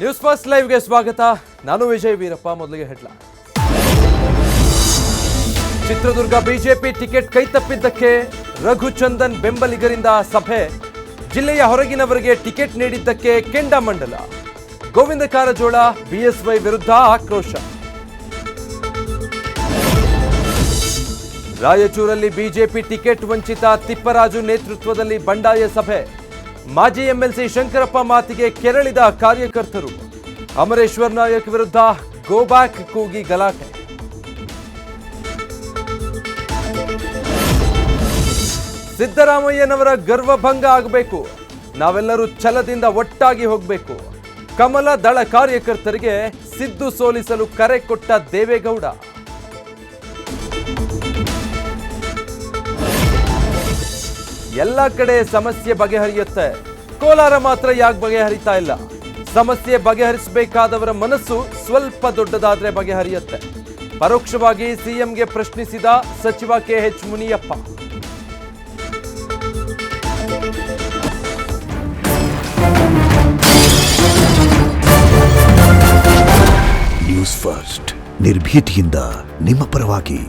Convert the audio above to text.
News first ಲೈವ್ಗೆ ಸ್ವಾಗತ. ನಾನು ವಿಜಯ್ ವೀರಪ್ಪ. ಮೊದಲಿಗೆ ಹೆಡ್ಲೈನ್. ಚಿತ್ರದುರ್ಗ ಬಿಜೆಪಿ ಟಿಕೆಟ್ ಕೈತಪ್ಪಿದ್ದಕ್ಕೆ ರಘುಚಂದನ್ ಬೆಂಬಲಿಗರಿಂದ ಸಭೆ. ಜಿಲ್ಲೆಯ ಹೊರಗಿನವರಿಗೆ ಟಿಕೆಟ್ ನೀಡಿದ್ದಕ್ಕೆ ಕೆಂಡಾಮಂಡಲ. ಗೋವಿಂದ ಕಾರಜೋಳ ಬಿಎಸ್ವೈ ವಿರುದ್ಧ ಆಕ್ರೋಶ. ರಾಯಚೂರಲ್ಲಿ ಬಿಜೆಪಿ ಟಿಕೆಟ್ ವಂಚಿತ ತಿಪ್ಪರಾಜು ನೇತೃತ್ವದಲ್ಲಿ ಬಂಡಾಯ ಸಭೆ. ಮಾಜಿ ಎಂಎಲ್ಸಿ ಶಂಕರಪ್ಪ ಮಾತಿಗೆ ಕೆರಳಿದ ಕಾರ್ಯಕರ್ತರು. ಅಮರೇಶ್ವರ್ ನಾಯಕ್ ವಿರುದ್ಧ ಗೋ ಬ್ಯಾಕ್ ಕೂಗಿ ಗಲಾಟೆ. ಸಿದ್ದರಾಮಯ್ಯನವರ ಗರ್ವಭಂಗ ಆಗಬೇಕು, ನಾವೆಲ್ಲರೂ ಛಲದಿಂದ ಒಟ್ಟಾಗಿ ಹೋಗಬೇಕು. ಕಮಲ ದಳ ಕಾರ್ಯಕರ್ತರಿಗೆ ಸಿದ್ದು ಸೋಲಿಸಲು ಕರೆ ಕೊಟ್ಟ ದೇವೇಗೌಡ. ಎಲ್ಲ ಕಡೆ ಸಮಸ್ಯೆ ಬಗೆಹರಿಯುತ್ತೆ, ಕೋಲಾರ ಮಾತ್ರ ಯಾಕೆ ಬಗೆಹರಿತಾ ಇಲ್ಲ? ಸಮಸ್ಯೆ ಬಗೆಹರಿಸಬೇಕಾದವರ ಮನಸ್ಸು ಸ್ವಲ್ಪ ದೊಡ್ಡದಾದ್ರೆ ಬಗೆಹರಿಯುತ್ತೆ. ಪರೋಕ್ಷವಾಗಿ ಸಿಎಂಗೆ ಪ್ರಶ್ನಿಸಿದ ಸಚಿವ ಕೆಎಚ್ ಮುನಿಯಪ್ಪ. ನ್ಯೂಸ್ ಫಸ್ಟ್ ನಿರ್ಭೀತಿಯಿಂದ ನಿಮ್ಮ ಪರವಾಗಿ.